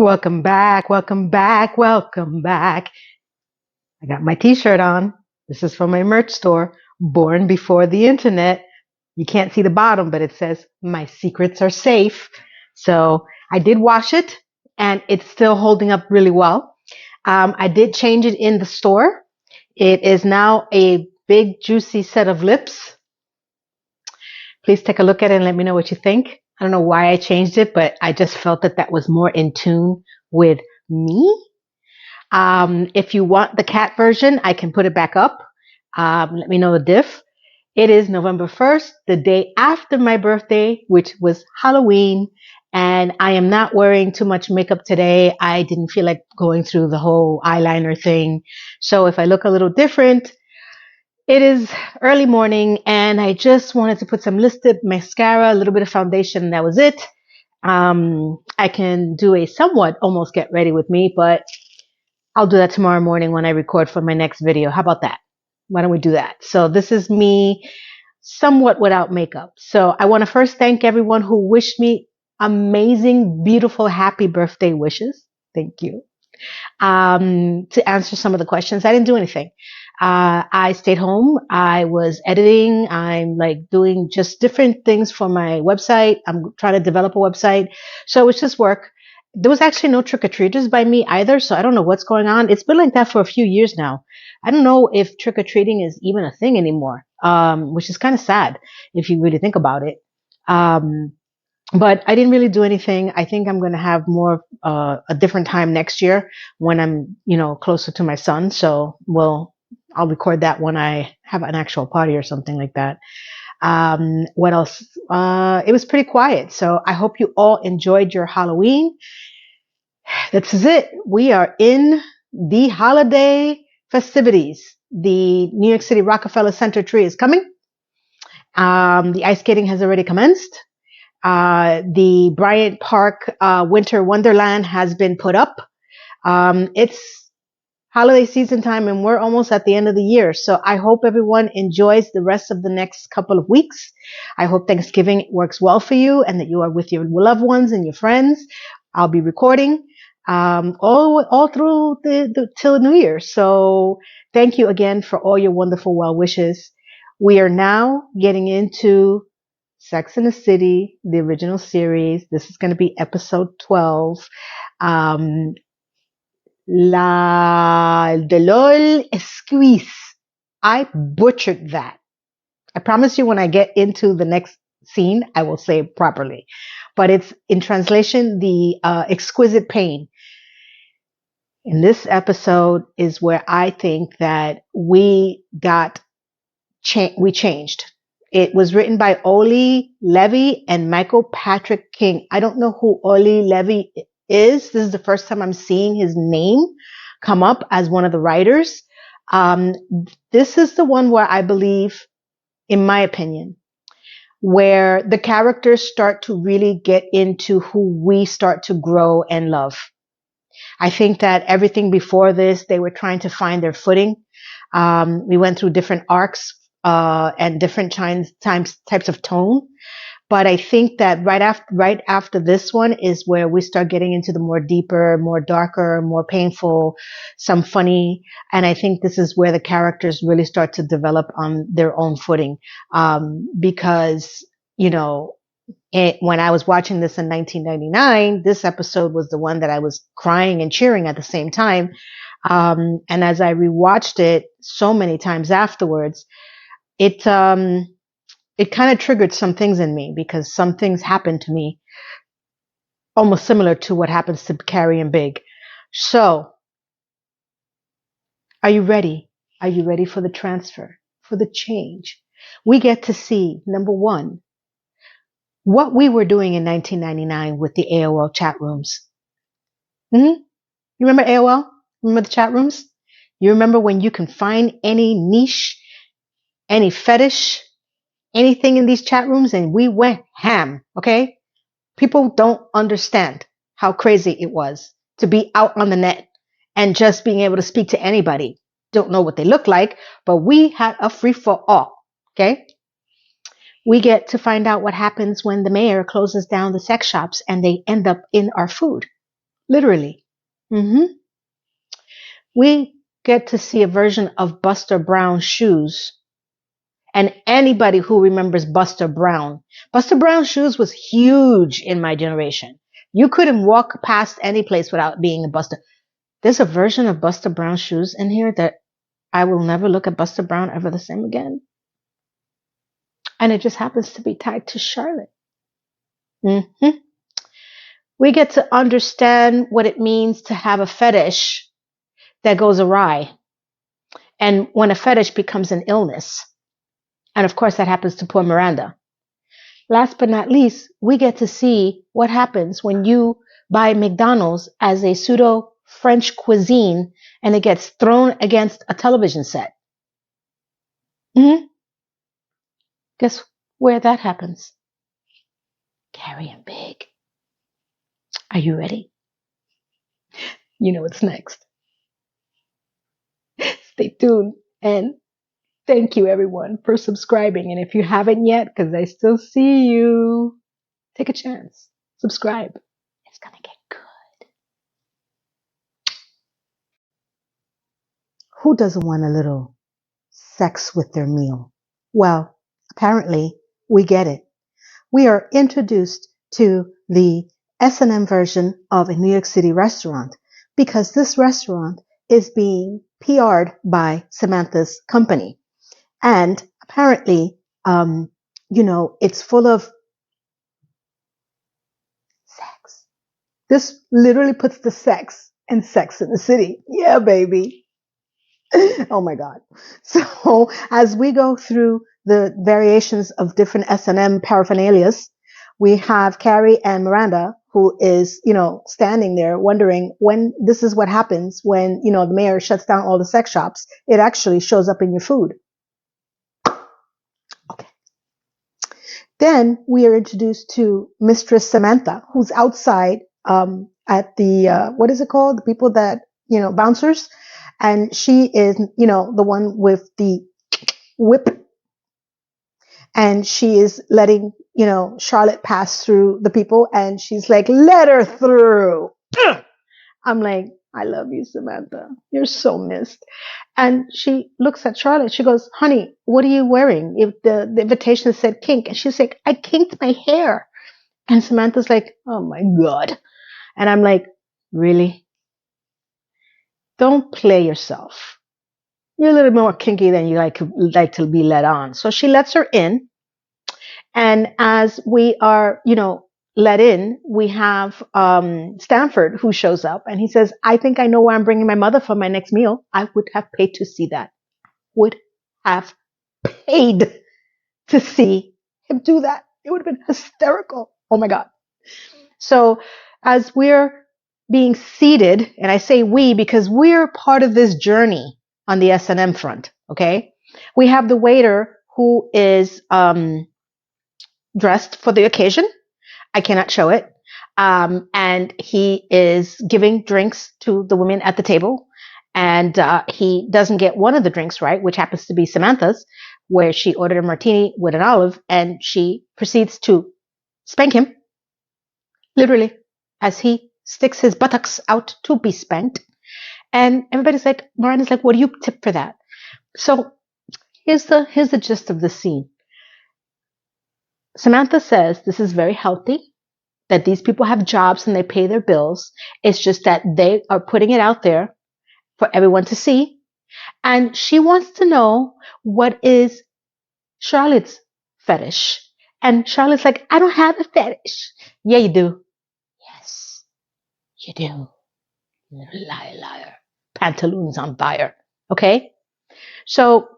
Welcome back, welcome back, welcome back. I got my t-shirt on. This is from my merch store, Born Before the Internet. You can't see the bottom, but it says, my secrets are safe. So I did wash it and it's still holding up really well. I did change it in the store. It is now a big, juicy set of lips. Please take a look at it and let me know what you think. I don't know why I changed it, but I just felt that that was more in tune with me. If you want the cat version, I can put it back up. Let me know the diff. It is November 1st, the day after my birthday, which was Halloween. And I am not wearing too much makeup today. I didn't feel like going through the whole eyeliner thing. So if I look a little different, it is early morning and I just wanted to put some lip mascara, a little bit of foundation, and that was it. I can do a somewhat almost get ready with me, but I'll do that tomorrow morning when I record for my next video. How about that? Why don't we do that? So this is me somewhat without makeup. So I want to first thank everyone who wished me amazing, beautiful, happy birthday wishes. Thank you. To answer some of the questions, I didn't do anything. I stayed home. I was editing. I'm like doing just different things for my website. I'm trying to develop a website. So it was just work. There was actually no trick-or-treaters by me either. So I don't know what's going on. It's been like that for a few years now. I don't know if trick-or-treating is even a thing anymore, which is kind of sad if you really think about it. But I didn't really do anything. I think I'm going to have more a different time next year when I'm, closer to my son. So I'll record that when I have an actual party or something like that. What else? It was pretty quiet. So I hope you all enjoyed your Halloween. This is it. We are in the holiday festivities. The New York City Rockefeller Center tree is coming. The ice skating has already commenced. The Bryant Park Winter Wonderland has been put up. It's holiday season time and we're almost at the end of the year. So I hope everyone enjoys the rest of the next couple of weeks. I hope Thanksgiving works well for you and that you are with your loved ones and your friends. I'll be recording all through till New Year. So thank you again for all your wonderful well wishes. We are now getting into Sex and the City, the original series. This is going to be episode 12. La Douleur Exquise. I butchered that. I promise you when I get into the next scene, I will say it properly. But it's in translation, the exquisite pain. In this episode is where I think that we changed. It was written by Oli Levy and Michael Patrick King. I don't know who Oli Levy is. This is the first time I'm seeing his name come up as one of the writers. This is the one where I believe, in my opinion, where the characters start to really get into who we start to grow and love. I think that everything before this, they were trying to find their footing. We went through different arcs and different types of tone. But I think that right after this one is where we start getting into the more deeper, more darker, more painful, some funny. And I think this is where the characters really start to develop on their own footing. Because, when I was watching this in 1999, this episode was the one that I was crying and cheering at the same time. And as I rewatched it so many times afterwards, it kind of triggered some things in me because some things happened to me almost similar to what happens to Carrie and Big. So, are you ready? Are you ready for the transfer, for the change? We get to see, number one, what we were doing in 1999 with the AOL chat rooms. You remember AOL? Remember the chat rooms? You remember when you can find any niche, any fetish, anything in these chat rooms, and we went ham, okay? People don't understand how crazy it was to be out on the net and just being able to speak to anybody. Don't know what they look like, but we had a free for all, okay? We get to find out what happens when the mayor closes down the sex shops and they end up in our food. literally. hmm We get to see a version of Buster Brown shoes. And anybody who remembers Buster Brown shoes was huge in my generation. You couldn't walk past any place without being a Buster. There's a version of Buster Brown shoes in here that I will never look at Buster Brown ever the same again. And it just happens to be tied to Charlotte. hmm We get to understand what it means to have a fetish that goes awry. And when a fetish becomes an illness. And of course, that happens to poor Miranda. Last but not least, we get to see what happens when you buy McDonald's as a pseudo French cuisine and it gets thrown against a television set. Mm-hmm. Guess where that happens? Carrie and Big. Are you ready? You know what's next. Stay tuned and thank you everyone for subscribing. And if you haven't yet, because I still see you, take a chance. Subscribe. It's gonna get good. Who doesn't want a little sex with their meal? Well, apparently we get it. We are introduced to the S&M version of a New York City restaurant because this restaurant is being PR'd by Samantha's company. And apparently, it's full of sex. This literally puts the sex and Sex in the City. Yeah, baby. Oh my God. So as we go through the variations of different S&M paraphernalias, we have Carrie and Miranda, who is, standing there wondering when this is what happens when, the mayor shuts down all the sex shops. It actually shows up in your food. Okay. Then we are introduced to Mistress Samantha, who's outside at the, what is it called? The people that, bouncers. And she is, the one with the whip. And she is letting, Charlotte pass through the people. And she's like, let her through. I'm like, I love you, Samantha. You're so missed. And she looks at Charlotte. She goes, honey, what are you wearing? If the invitation said kink. And she's like, I kinked my hair. And Samantha's like, oh my God. And I'm like, really? Don't play yourself. You're a little more kinky than you like to be let on. So she lets her in. And as we are, let in, we have Stanford who shows up and he says, I think I know where I'm bringing my mother for my next meal. I would have paid to see that. Would have paid to see him do that. It would have been hysterical. Oh my God. So as we're being seated, and I say we because we're part of this journey on the S&M front, okay? We have the waiter who is dressed for the occasion. I cannot show it. And he is giving drinks to the women at the table. And he doesn't get one of the drinks right, which happens to be Samantha's, where she ordered a martini with an olive, and she proceeds to spank him, literally, as he sticks his buttocks out to be spanked. And everybody's like, Miranda's like, what do you tip for that? So here's the gist of the scene. Samantha says this is very healthy, that these people have jobs and they pay their bills. It's just that they are putting it out there for everyone to see. And she wants to know what is Charlotte's fetish. And Charlotte's like, I don't have a fetish. Yeah, you do. Yes, you do. Liar, liar. Pantaloons on fire. Okay? So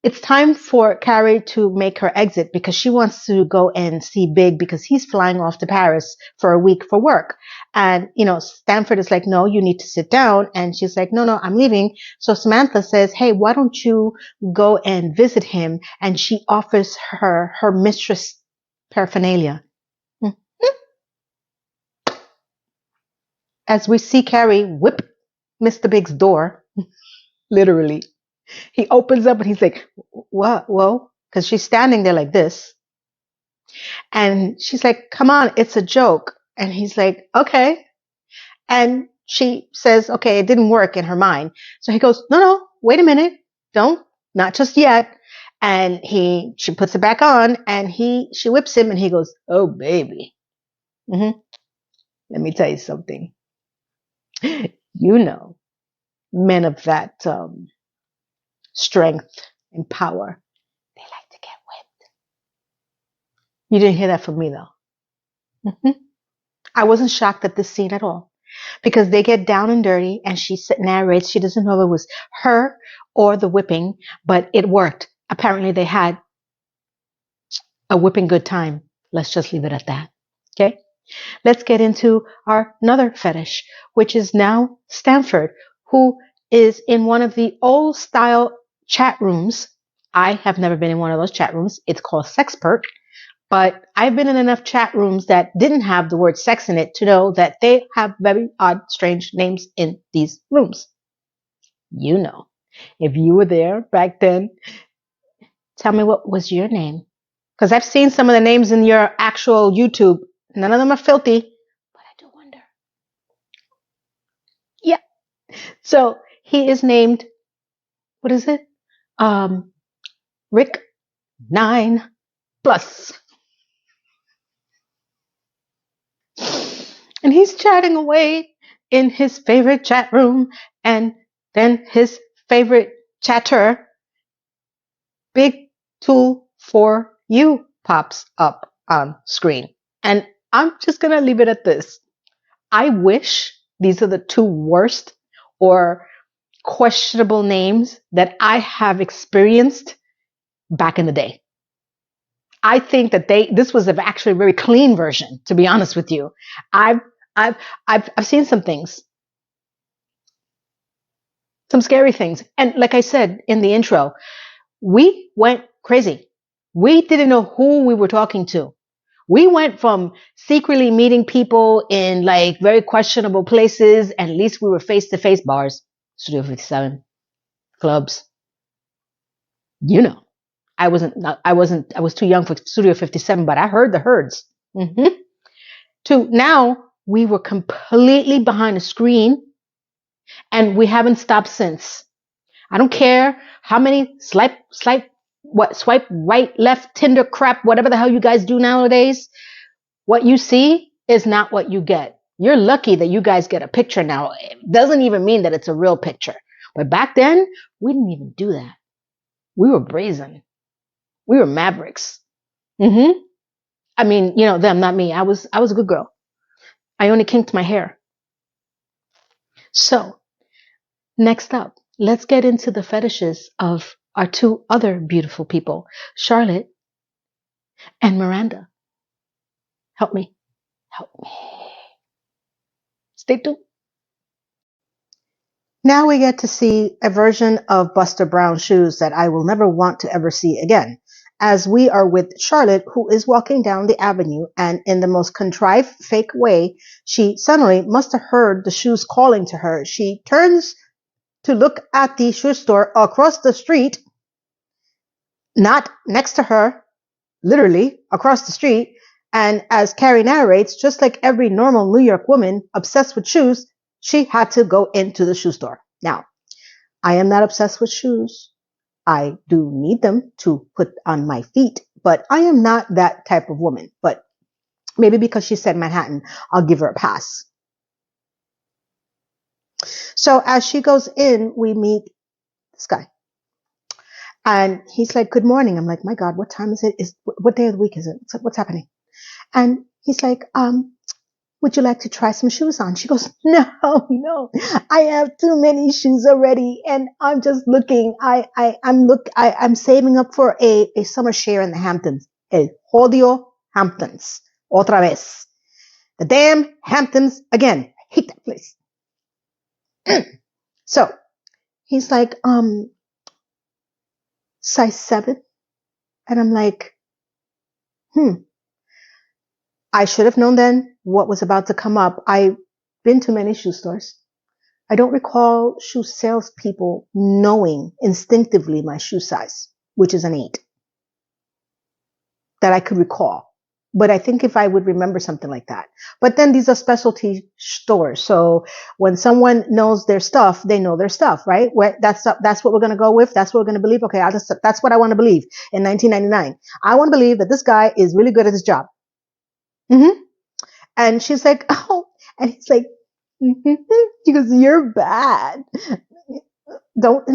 it's time for Carrie to make her exit because she wants to go and see Big because he's flying off to Paris for a week for work. And, Stanford is like, no, you need to sit down. And she's like, no, I'm leaving. So Samantha says, hey, why don't you go and visit him? And she offers her mistress paraphernalia. As we see Carrie whip Mr. Big's door, literally. He opens up and he's like, what? Whoa. Because she's standing there like this. And she's like, come on, it's a joke. And he's like, okay. And she says, okay, it didn't work in her mind. So he goes, no, wait a minute. Don't, not just yet. And she puts it back on and she whips him and he goes, oh, baby. Let me tell you something. You know, men of that strength and power, they like to get whipped. You didn't hear that from me, though. I wasn't shocked at this scene at all because they get down and dirty and she narrates. She doesn't know if it was her or the whipping, but it worked. Apparently, they had a whipping good time. Let's just leave it at that. Okay. Let's get into our another fetish, which is now Stanford, who is in one of the old style chat rooms. I have never been in one of those chat rooms. It's called Sexpert, but I've been in enough chat rooms that didn't have the word sex in it to know that they have very odd, strange names in these rooms. You know, if you were there back then, tell me what was your name. Because I've seen some of the names in your actual YouTube. None of them are filthy, but I do wonder. Yeah. So he is named, what is it? Rick 9+. And he's chatting away in his favorite chat room. And then his favorite chatter, Big Tool for You, pops up on screen. And I'm just going to leave it at this. I wish these are the two worst or questionable names that I have experienced back in the day. I think that this was actually a very clean version, to be honest with you. I've seen some things, some scary things. And like I said in the intro, we went crazy. We didn't know who we were talking to. We went from secretly meeting people in like very questionable places, and at least we were face-to-face bars, Studio 57, clubs. You know, I was too young for Studio 57, but I heard the herds. To now, we were completely behind a screen, and we haven't stopped since. I don't care how many swipe right, left, Tinder crap, whatever the hell you guys do nowadays. What you see is not what you get. You're lucky that you guys get a picture now. It doesn't even mean that it's a real picture. But back then, we didn't even do that. We were brazen. We were mavericks. I mean, you know, them, not me. I was a good girl. I only kinked my hair. So, next up, let's get into the fetishes of our two other beautiful people, Charlotte and Miranda. Help me. Stay tuned. Now we get to see a version of Buster Brown's shoes that I will never want to ever see again, as we are with Charlotte, who is walking down the avenue, and in the most contrived, fake way, she suddenly must have heard the shoes calling to her. She turns to look at the shoe store across the street, not next to her, literally across the street, and as Carrie narrates, just like every normal New York woman obsessed with shoes, she had to go into the shoe store. Now, I am not obsessed with shoes. I do need them to put on my feet, but I am not that type of woman. But maybe because she said Manhattan, I'll give her a pass. So as she goes in, we meet this guy. And he's like, good morning. I'm like, my God, what time is it? What day of the week is it? What's happening? And he's like, would you like to try some shoes on? She goes, no, I have too many shoes already. And I'm just looking, I'm saving up for a summer share in the Hamptons. El Jodio Hamptons. Otra vez. The damn Hamptons again. I hate that place. So he's like, size 7. And I'm like, I should have known then what was about to come up. I've been to many shoe stores. I don't recall shoe salespeople knowing instinctively my shoe size, which is an 8, that I could recall. but I think if I would remember something like that. But then these are specialty stores. So when someone knows their stuff, they know their stuff, right? That's what we're going to go with. That's what we're going to believe. Okay, that's what I want to believe in 1999. I want to believe that this guy is really good at his job. Mm-hmm. And she's like, oh, and he's like, mm-hmm. She goes, you're bad. Don't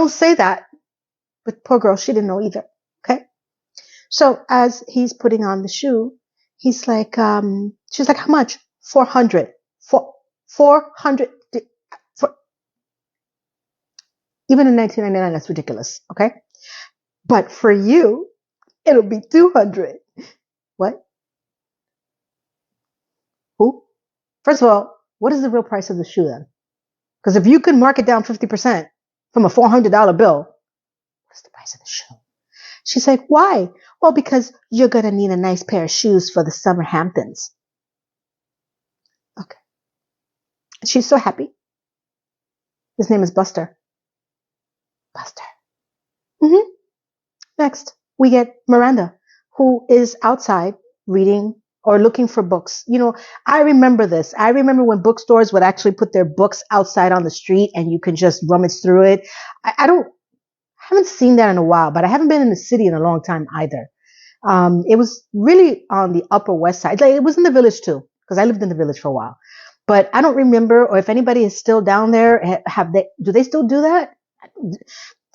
say that. But poor girl, she didn't know either. Okay. So as he's putting on the shoe, he's like, she's like, how much? 400. 400. Even in 1999, that's ridiculous. Okay. But for you, it'll be 200. What? Who? First of all, what is the real price of the shoe then? Because if you can mark it down 50% from a $400 bill, what's the price of the shoe? She's like, why? Well, because you're going to need a nice pair of shoes for the summer Hamptons. Okay. She's so happy. His name is Buster. Buster. Mm-hmm. Next, we get Miranda, who is outside reading or looking for books. You know, I remember this. I remember when bookstores would actually put their books outside on the street and you can just rummage through it. I haven't seen that in a while, but I haven't been in the city in a long time either. It was really on the Upper West Side. Like, it was in the Village too, because I lived in the Village for a while. But I don't remember, or if anybody is still down there, do they still do that?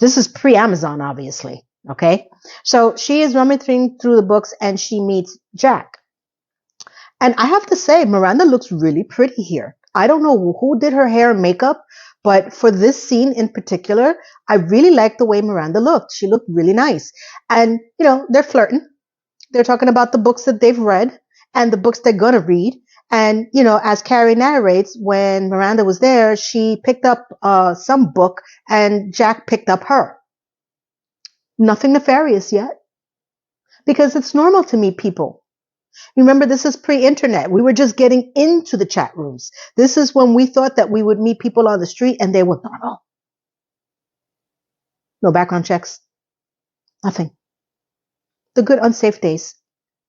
This is pre-Amazon, obviously. Okay. So she is rummaging through the books and she meets Jack. And I have to say, Miranda looks really pretty here. I don't know who did her hair and makeup, but for this scene in particular, I really liked the way Miranda looked. She looked really nice. And, you know, they're flirting. They're talking about the books that they've read and the books they're going to read. And, you know, as Carrie narrates, when Miranda was there, she picked up some book and Jack picked up her. Nothing nefarious yet, because it's normal to meet people. Remember, this is pre-internet. We were just getting into the chat rooms. This is when we thought that we would meet people on the street and they were normal. No background checks. Nothing. The good unsafe days.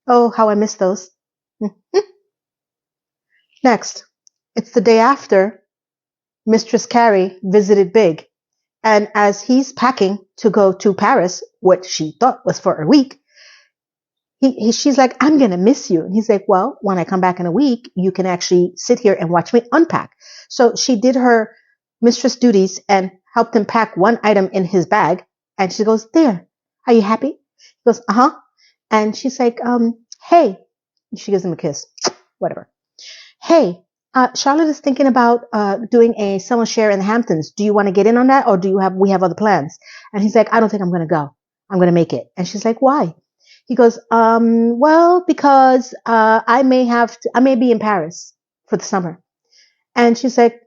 Oh, how I miss those. Next, it's the day after Mistress Carrie visited Big. And as he's packing to go to Paris, what she thought was for a week, she's like, I'm going to miss you. And he's like, well, when I come back in a week, you can actually sit here and watch me unpack. So she did her mistress duties and helped him pack one item in his bag. And she goes, there, are you happy? He goes, uh-huh. And she's like, hey, she gives him a kiss, whatever. Hey, Charlotte is thinking about doing a summer share in the Hamptons. Do you want to get in on that, or we have other plans? And he's like, I don't think I'm going to go. I'm going to make it. And she's like, why? He goes, well, because I may be in Paris for the summer. And she's like,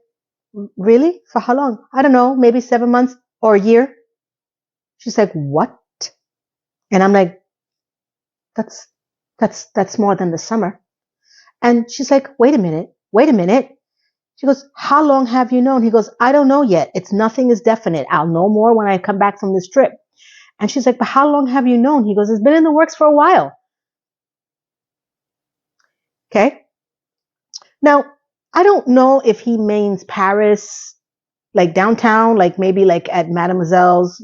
really? For how long? I don't know, maybe 7 months or a year. She's like, what? And I'm like, that's more than the summer. And she's like, wait a minute. She goes, how long have you known? He goes, I don't know yet. Nothing is definite. I'll know more when I come back from this trip. And she's like, but how long have you known? He goes, it's been in the works for a while. Okay. Now, I don't know if he means Paris, like downtown, like maybe like at Mademoiselle's,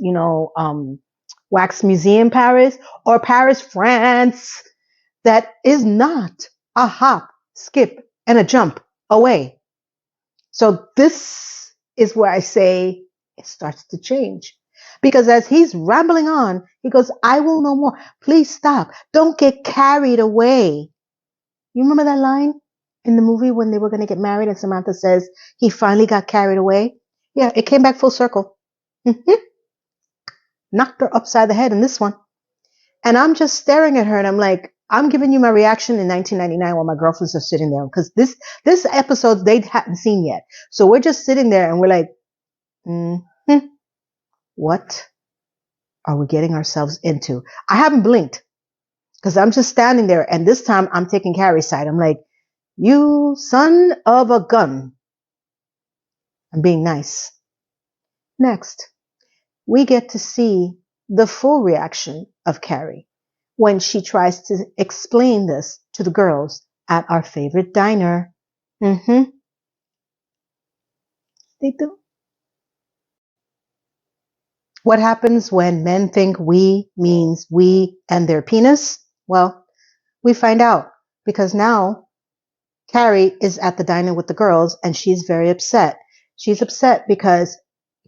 wax museum Paris, or Paris, France, that is not a hop, skip, and a jump away. So this is where I say it starts to change. Because as he's rambling on, he goes, I will know more. Please stop. Don't get carried away. You remember that line in the movie when they were going to get married and Samantha says he finally got carried away? Yeah, it came back full circle. Knocked her upside the head in this one. And I'm just staring at her and I'm like, I'm giving you my reaction in 1999 while my girlfriends are sitting there. Because this episode they hadn't seen yet. So we're just sitting there and we're like, what are we getting ourselves into? I haven't blinked because I'm just standing there. And this time I'm taking Carrie's side. I'm like, you son of a gun. I'm being nice. Next, we get to see the full reaction of Carrie when she tries to explain this to the girls at our favorite diner. Mm-hmm. They do. What happens when men think we means we and their penis? Well, we find out because now Carrie is at the diner with the girls and she's very upset. She's upset because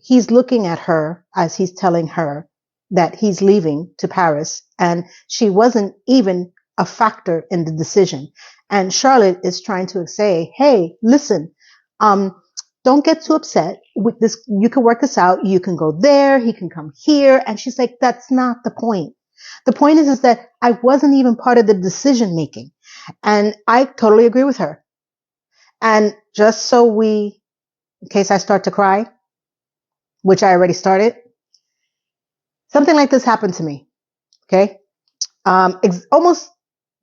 he's looking at her as he's telling her that he's leaving to Paris and she wasn't even a factor in the decision. And Charlotte is trying to say, hey, listen, don't get too upset with this. You can work this out. You can go there. He can come here. And she's like, that's not the point. The point is that I wasn't even part of the decision making. And I totally agree with her. And just so in case I start to cry, which I already started, something like this happened to me. Okay. Almost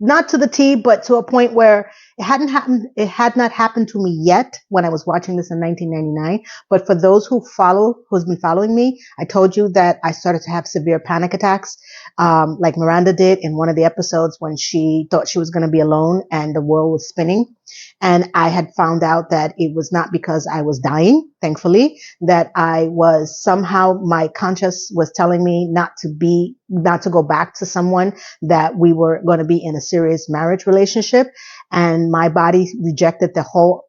not to the T, but to a point where it hadn't happened. It had not happened to me yet when I was watching this in 1999. But for those who's been following me, I told you that I started to have severe panic attacks, like Miranda did in one of the episodes when she thought she was going to be alone and the world was spinning. And I had found out that it was not because I was dying, thankfully, that I was somehow my conscience was telling me not to go back to someone, that we were going to be in a serious marriage relationship. And my body rejected the whole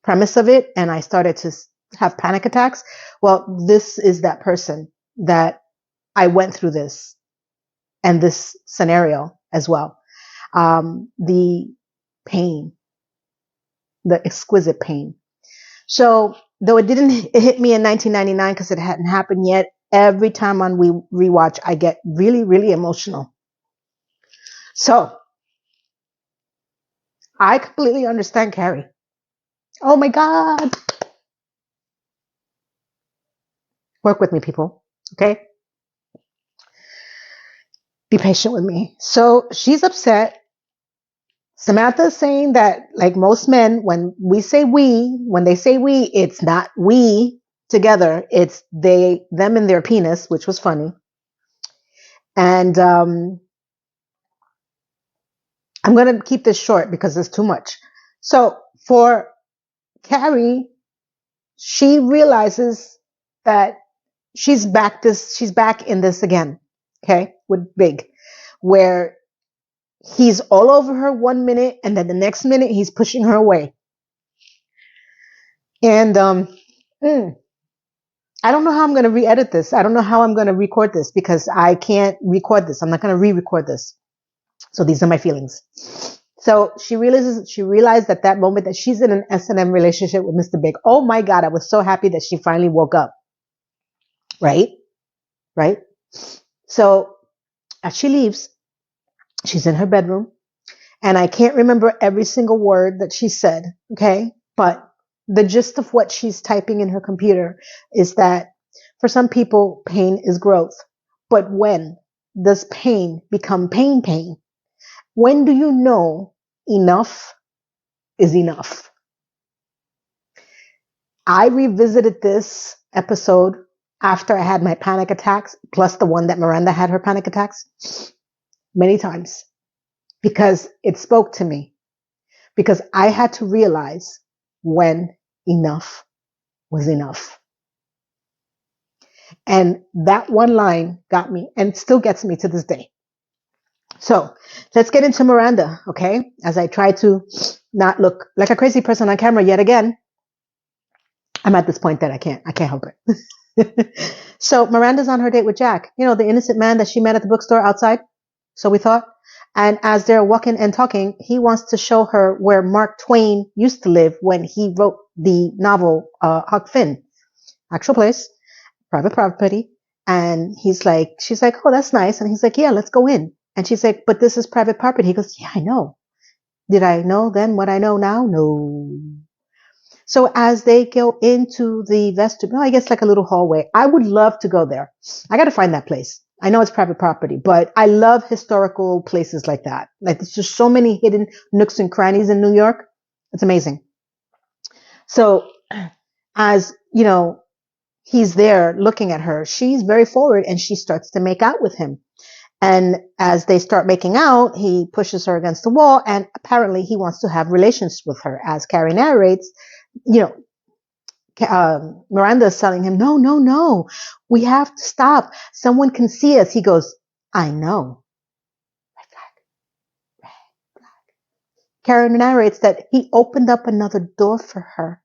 premise of it. And I started to have panic attacks. Well, this is that person that I went through this and this scenario as well. The pain, the exquisite pain. So though it hit me in 1999 because it hadn't happened yet, every time on we rewatch, I get really, really emotional. So I completely understand Carrie. Oh my God. Work with me, people. Okay. Be patient with me. So she's upset. Samantha is saying that, like most men, when they say we, it's not we together. It's them and their penis, which was funny. And I'm going to keep this short because there's too much. So for Carrie, she realizes that she's back in this again. Okay. With Big, where he's all over her 1 minute and then the next minute he's pushing her away. And I don't know how I'm going to re-edit this. I don't know how I'm going to record this because I can't record this. I'm not going to re-record this. So these are my feelings. So she realized at that moment that she's in an S&M relationship with Mr. Big. Oh my God. I was so happy that she finally woke up. Right? So as she leaves, she's in her bedroom and I can't remember every single word that she said. Okay. But the gist of what she's typing in her computer is that for some people, pain is growth. But when does pain become pain? When do you know enough is enough? I revisited this episode after I had my panic attacks, plus the one that Miranda had her panic attacks, many times, because it spoke to me. Because I had to realize when enough was enough. And that one line got me and still gets me to this day. So let's get into Miranda, okay? As I try to not look like a crazy person on camera yet again. I'm at this point that I can't help it. So Miranda's on her date with Jack, the innocent man that she met at the bookstore outside. So we thought. And as they're walking and talking, he wants to show her where Mark Twain used to live when he wrote the novel, Huck Finn. Actual place, private property. And she's like, oh, that's nice. And he's like, yeah, let's go in. And she's like, but this is private property. He goes, yeah, I know. Did I know then what I know now? No. So as they go into the vestibule, I guess like a little hallway, I would love to go there. I got to find that place. I know it's private property, but I love historical places like that. Like there's just so many hidden nooks and crannies in New York. It's amazing. So as, he's there looking at her, she's very forward and she starts to make out with him. And as they start making out, he pushes her against the wall, and apparently he wants to have relations with her. As Carrie narrates, Miranda is telling him, no, no, no, we have to stop. Someone can see us. He goes, I know. Carrie narrates that he opened up another door for her.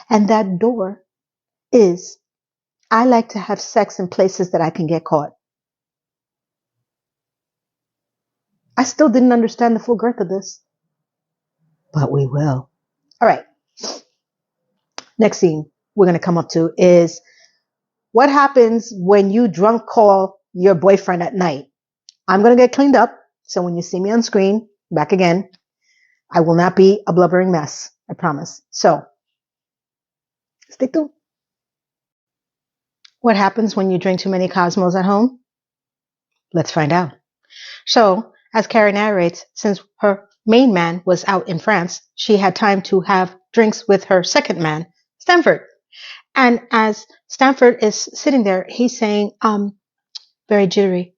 And that door is, I like to have sex in places that I can get caught. I still didn't understand the full girth of this, but we will. All right. Next scene we're going to come up to is what happens when you drunk call your boyfriend at night. I'm going to get cleaned up. So when you see me on screen, back again, I will not be a blubbering mess. I promise. So stay tuned. What happens when you drink too many Cosmos at home? Let's find out. So, as Carrie narrates, since her main man was out in France, she had time to have drinks with her second man, Stanford. And as Stanford is sitting there, he's saying, very jittery,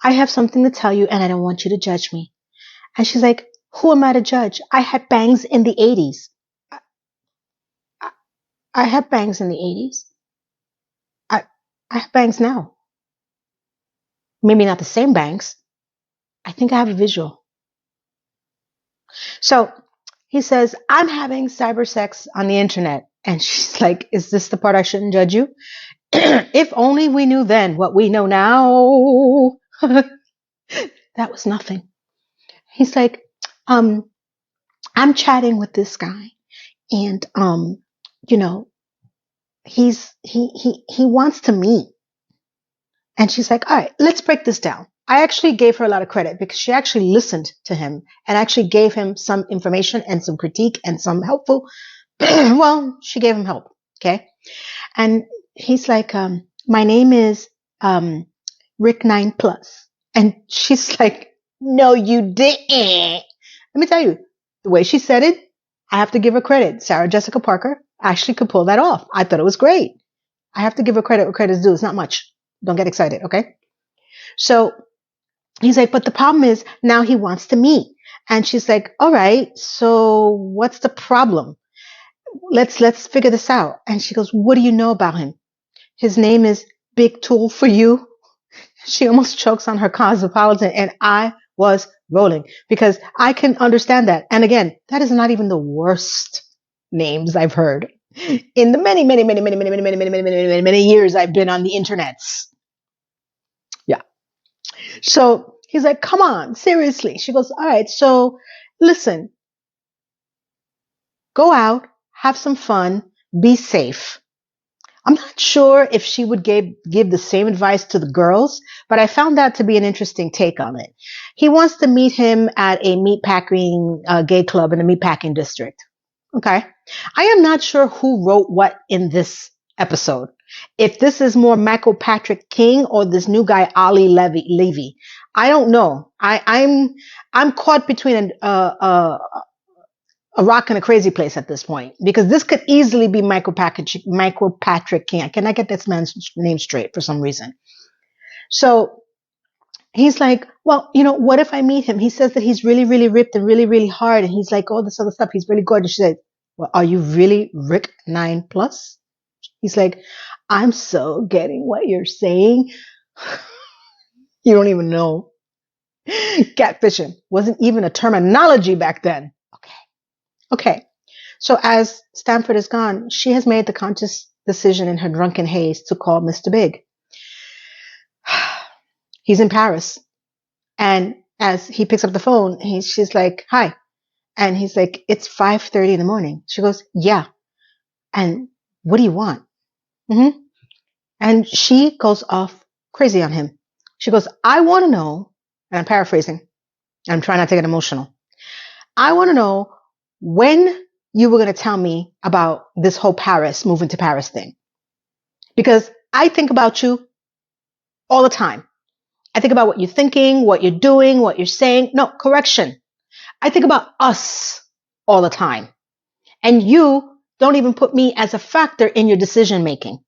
I have something to tell you and I don't want you to judge me. And she's like, who am I to judge? I had bangs in the 80s. I had bangs in the 80s. I have bangs now. Maybe not the same bangs. I think I have a visual. So he says, I'm having cyber sex on the internet. And she's like, is this the part I shouldn't judge you? If only we knew then what we know now. That was nothing. He's like, I'm chatting with this guy and, he wants to meet. And she's like, all right, let's break this down. I actually gave her a lot of credit because she actually listened to him and actually gave him some information and some critique and some helpful. Well, she gave him help. Okay. And he's like, my name is, Rick 9+. And she's like, no, you didn't. Let me tell you, the way she said it, I have to give her credit. Sarah Jessica Parker actually could pull that off. I thought it was great. I have to give her credit where credit's due. It's not much. Don't get excited, okay? So he's like, but the problem is now he wants to meet. And she's like, all right, so what's the problem? Let's figure this out. And she goes, what do you know about him? His name is Big Tool for You. She almost chokes on her cosmopolitan, and I was rolling because I can understand that. And again, that is not even the worst names I've heard in the many years I've been on the internets. Yeah. So he's like, come on, seriously. She goes, all right, so listen, go out, have some fun, be safe. I'm not sure if she would give the same advice to the girls, but I found that to be an interesting take on it. He wants to meet him at a meatpacking gay club in the meatpacking district. Okay. I am not sure who wrote what in this episode. If this is more Michael Patrick King or this new guy, Ali Levy. I don't know. I'm caught between a rock and a crazy place at this point, because this could easily be Michael Patrick King. I cannot get this man's name straight for some reason. So he's like, well, what if I meet him? He says that he's really, really ripped and really, really hard. And he's like, all this other stuff. He's really gorgeous. She said, well, are you really Rick 9+? He's like, I'm so getting what you're saying. You don't even know. Catfishing wasn't even a terminology back then. Okay. So as Stanford is gone, she has made the conscious decision in her drunken haze to call Mr. Big. He's in Paris. And as he picks up the phone, she's like, hi. And he's like, it's 5:30 in the morning. She goes, yeah. And what do you want? Mm-hmm. And she goes off crazy on him. She goes, I want to know, and I'm paraphrasing. I'm trying not to get emotional. I want to know when you were going to tell me about this whole moving to Paris thing. Because I think about you all the time. I think about what you're thinking, what you're doing, what you're saying. No, correction. I think about us all the time. And you don't even put me as a factor in your decision making.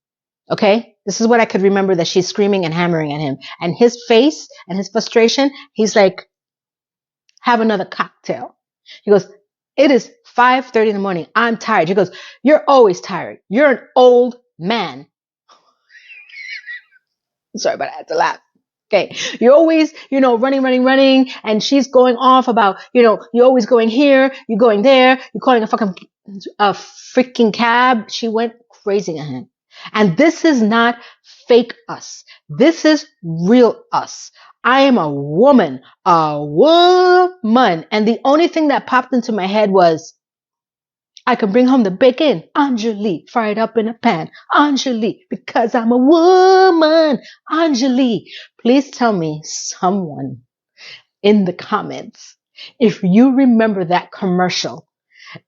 Okay? This is what I could remember, that she's screaming and hammering at him. And his face and his frustration, he's like, have another cocktail. He goes, it is 5:30 in the morning. I'm tired. She goes, you're always tired. You're an old man. Sorry, but I had to laugh. Okay. You're always, running. And she's going off about, you're always going here. You're going there. You're calling a freaking cab. She went crazy at him. And this is not fake us. This is real us. I am a woman. And the only thing that popped into my head was, I can bring home the bacon, Anjali, fry it up in a pan, Anjali, because I'm a woman, Anjali. Please tell me, someone in the comments, if you remember that commercial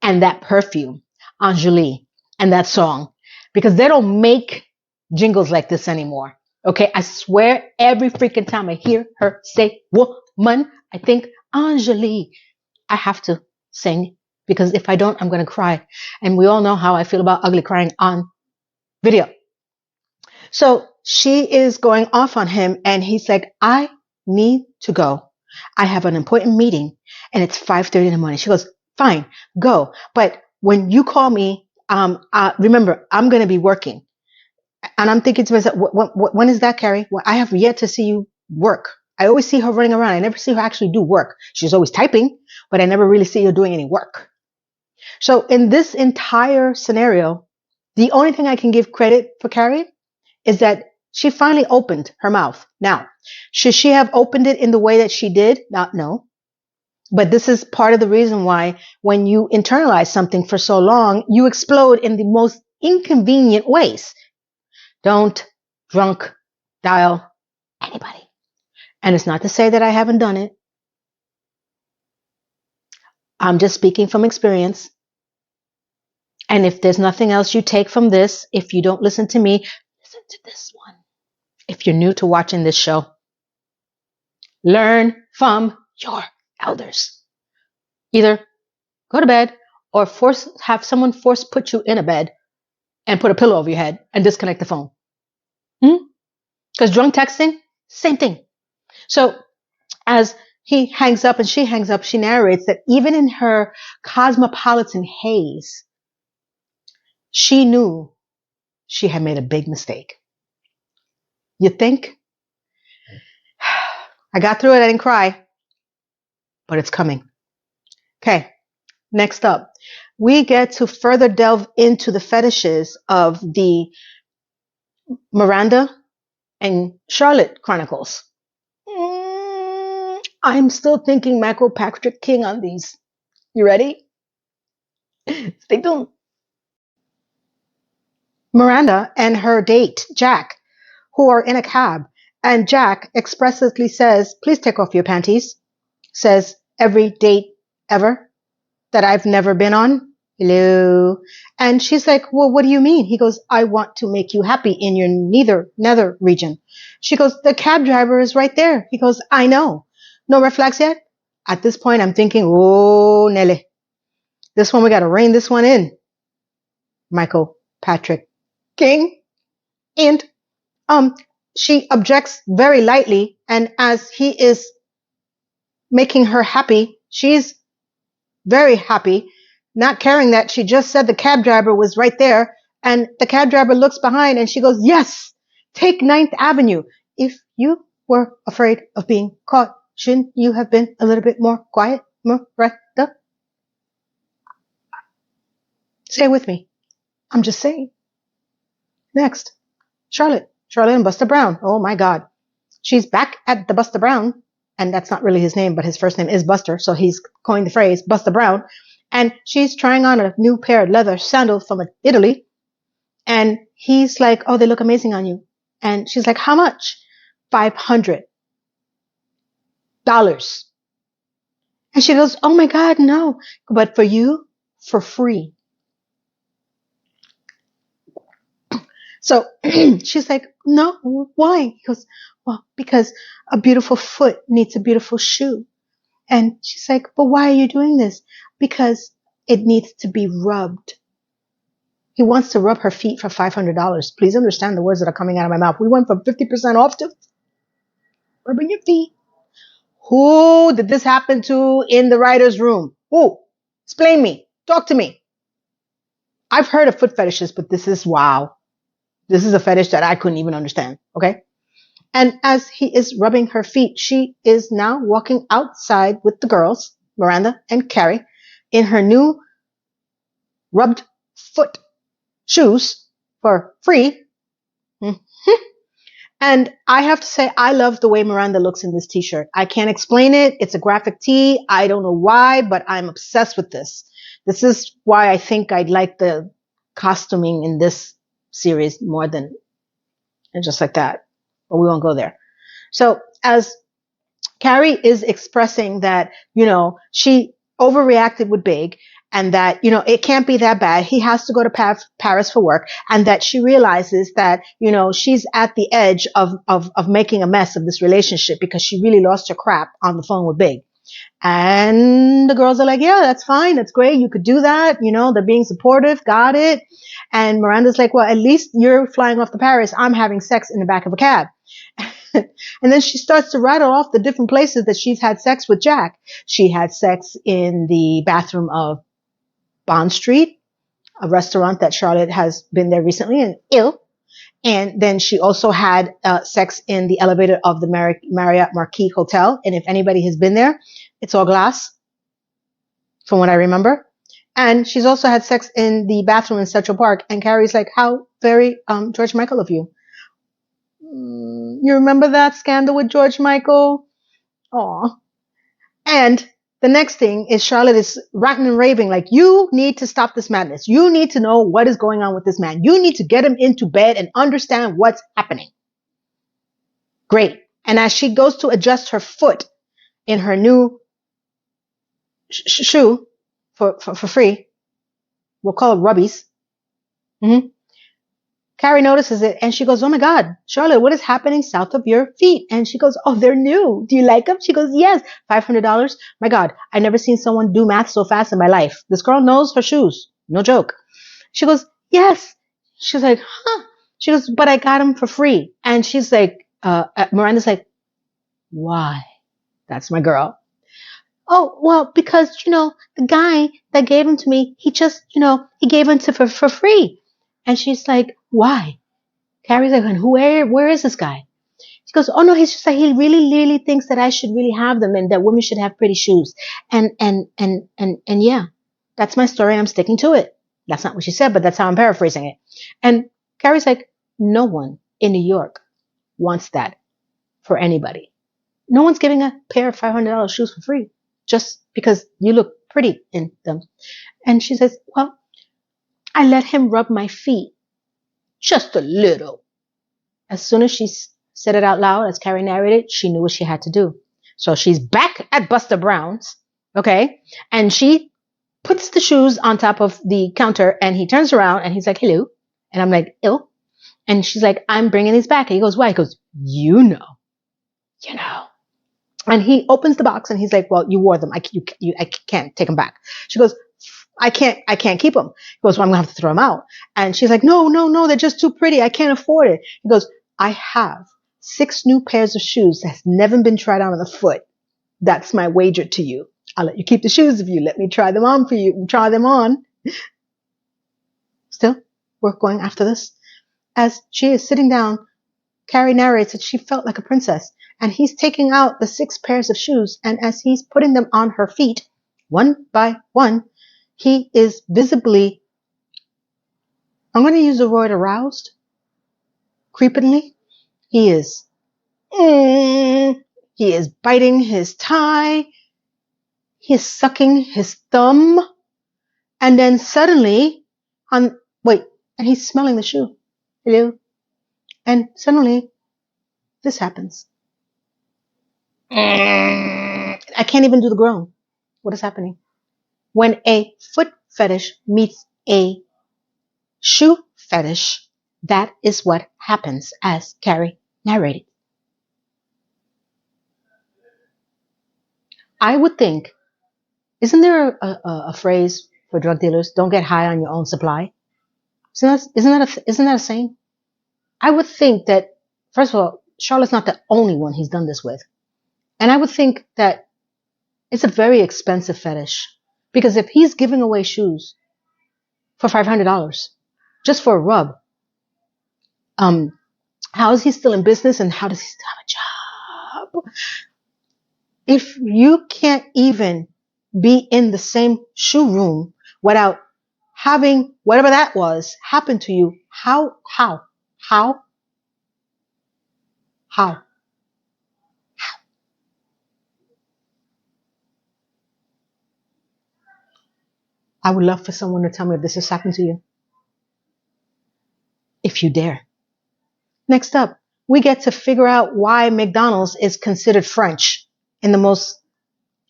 and that perfume, Anjali, and that song, because they don't make jingles like this anymore. Okay, I swear every freaking time I hear her say woman, I think Anjali. I have to sing, because if I don't, I'm going to cry. And we all know how I feel about ugly crying on video. So she is going off on him, and he's like, I need to go. I have an important meeting, and it's 5:30 in the morning. She goes, fine, go. But when you call me, remember, I'm going to be working. And I'm thinking to myself, when is that, Carrie? Well, I have yet to see you work. I always see her running around. I never see her actually do work. She's always typing, but I never really see her doing any work. So in this entire scenario, the only thing I can give credit for Carrie is that she finally opened her mouth. Now, should she have opened it in the way that she did? No. But this is part of the reason why when you internalize something for so long, you explode in the most inconvenient ways. Don't drunk dial anybody. And it's not to say that I haven't done it. I'm just speaking from experience. And if there's nothing else you take from this, if you don't listen to me, listen to this one. If you're new to watching this show, learn from your elders. Either go to bed or have someone put you in a bed and put a pillow over your head and disconnect the phone. Because drunk texting, same thing. So as he hangs up and she hangs up, she narrates that even in her cosmopolitan haze, she knew she had made a big mistake. You think? I got through it. I didn't cry, but it's coming. Okay. Next up, we get to further delve into the fetishes of the Miranda and Charlotte Chronicles. I'm still thinking Macro Patrick King on these. You ready? Stay tuned. Miranda and her date, Jack, who are in a cab, and Jack expressly says, please take off your panties. Says, every date ever that I've never been on. Hello. And she's like, well, what do you mean? He goes, I want to make you happy in your nether region. She goes, the cab driver is right there. He goes, I know. No red flags yet? At this point, I'm thinking, oh, Nelly. This one, we got to rein this one in. Michael Patrick King. And she objects very lightly. And as he is making her happy, she's very happy, not caring that she just said the cab driver was right there. And the cab driver looks behind and she goes, yes, take 9th Avenue. If you were afraid of being caught, shouldn't you have been a little bit more quiet, Miranda? Stay with me. I'm just saying. Next, Charlotte and Buster Brown. Oh my God. She's back at the Buster Brown. And that's not really his name, but his first name is Buster. So he's coined the phrase Buster Brown. And she's trying on a new pair of leather sandals from Italy. And he's like, oh, they look amazing on you. And she's like, how much? $500. And she goes, oh my God, no. But for you, for free. So she's like, no, why? He goes, well, because a beautiful foot needs a beautiful shoe. And she's like, but why are you doing this? Because it needs to be rubbed. He wants to rub her feet for $500. Please understand the words that are coming out of my mouth. We went from 50% off to rubbing your feet. Who did this happen to in the writer's room? Who? Explain me. Talk to me. I've heard of foot fetishes, but this is wow. This is a fetish that I couldn't even understand. Okay. And as he is rubbing her feet, she is now walking outside with the girls, Miranda and Carrie, in her new rubbed foot shoes for free. And I have to say, I love the way Miranda looks in this t-shirt. I can't explain it. It's a graphic tee. I don't know why, but I'm obsessed with this. This is why I think I'd like the costuming in this series more than and just like that. But we won't go there. So as Carrie is expressing that, she overreacted with Big and that, it can't be that bad. He has to go to Paris for work, and that she realizes that, she's at the edge of making a mess of this relationship because she really lost her crap on the phone with Big. And the girls are like, yeah, that's fine. That's great. You could do that. They're being supportive. Got it. And Miranda's like, well, at least you're flying off to Paris. I'm having sex in the back of a cab. And then she starts to rattle off the different places that she's had sex with Jack. She had sex in the bathroom of Bond Street, a restaurant that Charlotte has been there recently, and ill. And then she also had sex in the elevator of the Marriott Marquis Hotel. And if anybody has been there, it's all glass, from what I remember. And she's also had sex in the bathroom in Central Park. And Carrie's like, how very George Michael of you. You remember that scandal with George Michael? Aw. And the next thing is Charlotte is ranting and raving like, you need to stop this madness. You need to know what is going on with this man. You need to get him into bed and understand what's happening. Great. And as she goes to adjust her foot in her new shoe for free, we'll call it rubbies. Carrie notices it and she goes, oh my God, Charlotte, what is happening south of your feet? And she goes, oh, they're new. Do you like them? She goes, yes. $500. My God, I never seen someone do math so fast in my life. This girl knows her shoes. No joke. She goes, yes. She's like, huh? She goes, but I got them for free. And she's like, Miranda's like, why? That's my girl. Oh, well, because, the guy that gave them to me, he just, he gave them for free. And she's like, why? Carrie's like, where is this guy? She goes, oh no, he's just like, he really, really thinks that I should really have them and that women should have pretty shoes. And yeah, that's my story. I'm sticking to it. That's not what she said, but that's how I'm paraphrasing it. And Carrie's like, no one in New York wants that for anybody. No one's giving a pair of $500 shoes for free just because you look pretty in them. And she says, well, I let him rub my feet just a little. As soon as she said it out loud, as Carrie narrated, she knew what she had to do. So she's back at Buster Brown's, okay? And she puts the shoes on top of the counter and he turns around and he's like, hello. And I'm like, ill. And she's like, I'm bringing these back. And he goes, why? He goes, you know. And he opens the box and he's like, well, you wore them. I can't take them back. She goes, I can't keep them. He goes, well, I'm going to have to throw them out. And she's like, no, they're just too pretty. I can't afford it. He goes, I have 6 new pairs of shoes that's never been tried on the foot. That's my wager to you. I'll let you keep the shoes if you let me try them on for you. Try them on. Still, we're going after this. As she is sitting down, Carrie narrates that she felt like a princess. And he's taking out the 6 pairs of shoes. And as he's putting them on her feet, one by one, he is visibly, I'm going to use the word aroused, creepingly. He is biting his tie. He is sucking his thumb. And then suddenly, and he's smelling the shoe. Hello. And suddenly, this happens. I can't even do the groan. What is happening? When a foot fetish meets a shoe fetish, that is what happens, as Carrie narrated. I would think, isn't there a phrase for drug dealers? Don't get high on your own supply. Isn't that a saying? I would think that, first of all, Charlotte's not the only one he's done this with. And I would think that it's a very expensive fetish. Because if he's giving away shoes for $500 just for a rub, um, how is he still in business and how does he still have a job? If you can't even be in the same shoe room without having whatever that was happen to you, how? I would love for someone to tell me if this has happened to you. If you dare. Next up, we get to figure out why McDonald's is considered French in the most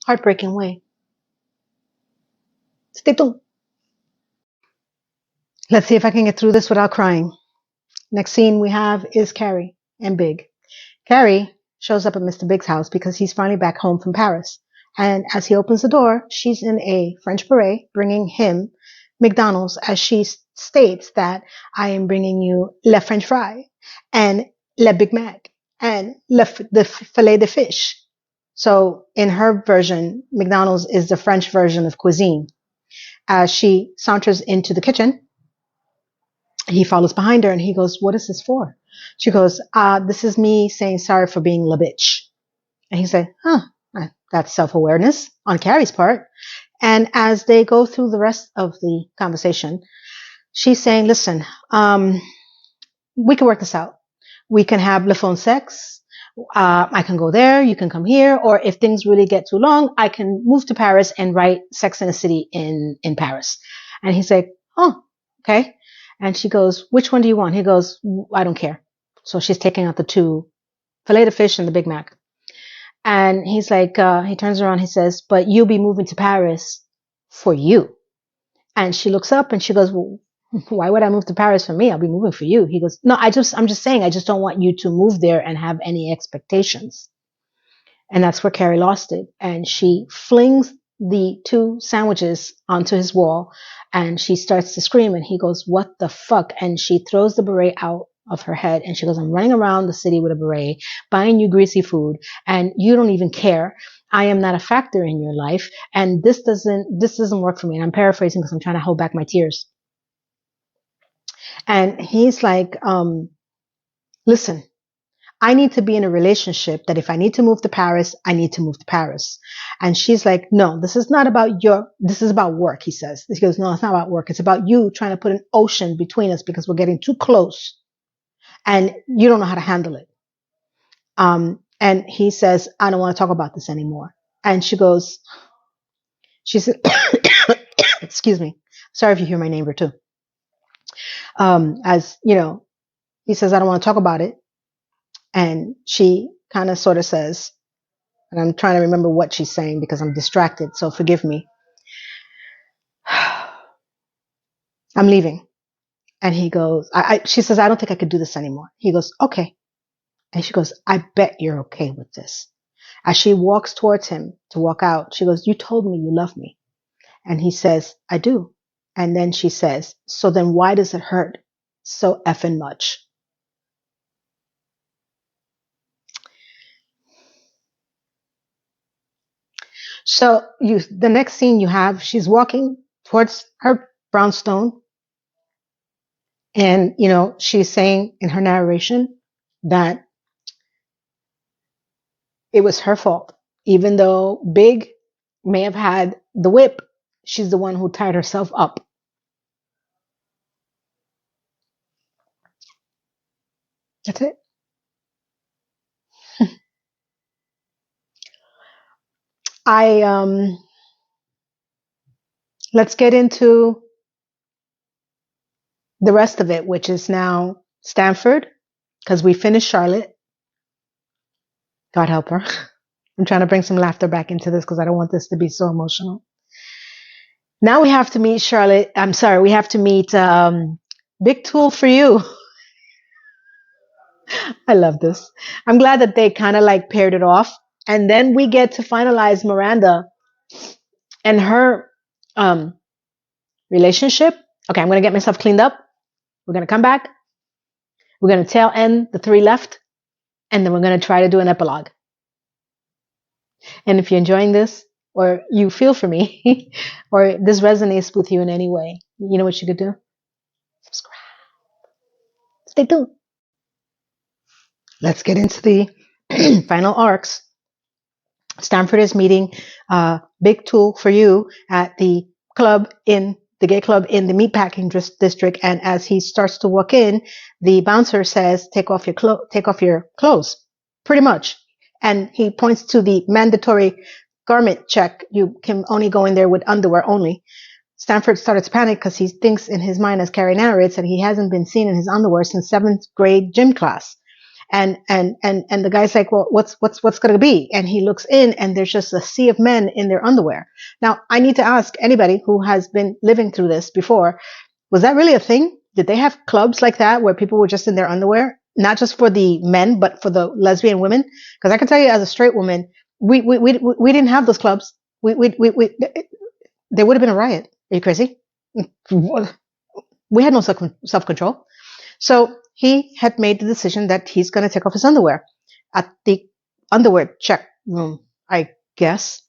heartbreaking way. Stay tuned. Let's see if I can get through this without crying. Next scene we have is Carrie and Big. Carrie shows up at Mr. Big's house because he's finally back home from Paris. And as he opens the door, she's in a French beret bringing him McDonald's as she states that I am bringing you Le French fry and Le Big Mac and the filet de fish. So in her version, McDonald's is the French version of cuisine. As she saunters into the kitchen, he follows behind her and he goes, what is this for? She goes, this is me saying sorry for being la bitch. And he's like, that's self-awareness on Carrie's part. And as they go through the rest of the conversation, she's saying, listen, we can work this out. We can have le phone sex. I can go there. You can come here. Or if things really get too long, I can move to Paris and write Sex in the City in Paris. And he's like, oh, okay. And she goes, which one do you want? He goes, I don't care. So she's taking out the two, filet of fish and the Big Mac. And he's like, he turns around, he says, but you'll be moving to Paris for you. And she looks up and she goes, well, why would I move to Paris for me? I'll be moving for you. He goes, no, I'm just saying, I just don't want you to move there and have any expectations. And that's where Carrie lost it. And she flings the two sandwiches onto his wall and she starts to scream and he goes, what the fuck? And she throws the beret out of her head and she goes, I'm running around the city with a beret, buying you greasy food and you don't even care. I am not a factor in your life and this doesn't work for me. And I'm paraphrasing because I'm trying to hold back my tears. And he's like, listen, I need to be in a relationship that if I need to move to Paris, I need to move to Paris. And she's like, no, this is not about this is about work, he says. He goes, no, it's not about work. It's about you trying to put an ocean between us because we're getting too close and you don't know how to handle it. And he says, I don't want to talk about this anymore. And she said, excuse me. Sorry if you hear my neighbor too. As you know, he says, I don't want to talk about it. And she kind of sort of says, and I'm trying to remember what she's saying because I'm distracted. So forgive me. I'm leaving. And he goes, she says, I don't think I could do this anymore. He goes, okay. And she goes, I bet you're okay with this. As she walks towards him to walk out, she goes, you told me you love me. And he says, I do. And then she says, so then why does it hurt so effing much? So the next scene you have, she's walking towards her brownstone. And, she's saying in her narration that it was her fault. Even though Big may have had the whip, she's the one who tied herself up. That's it. Let's get into the rest of it, which is now Stanford, because we finished Charlotte. God help her. I'm trying to bring some laughter back into this because I don't want this to be so emotional. Now we have to meet Charlotte. I'm sorry, we have to meet Big Tool for You. I love this. I'm glad that they kind of like paired it off. And then we get to finalize Miranda and her relationship. Okay, I'm going to get myself cleaned up. We're going to come back. We're going to tail end the 3 left. And then we're going to try to do an epilogue. And if you're enjoying this, or you feel for me, or this resonates with you in any way, you know what you could do? Subscribe. Stay tuned. Let's get into the final arcs. Stanford is meeting Big Tool for you at the club in the gay club in the meatpacking district. And as he starts to walk in, the bouncer says, take off your clothes, pretty much. And he points to the mandatory garment check. You can only go in there with underwear only. Stanford started to panic because he thinks in his mind, as Carrie narrates, that he hasn't been seen in his underwear since 7th grade gym class. And the guy's like, well, what's going to be? And he looks in and there's just a sea of men in their underwear. Now, I need to ask anybody who has been living through this before, was that really a thing? Did they have clubs like that where people were just in their underwear? Not just for the men, but for the lesbian women? Because I can tell you as a straight woman, we didn't have those clubs. There would have been a riot. Are you crazy? We had no self-control. So he had made the decision that he's going to take off his underwear at the underwear check room, I guess.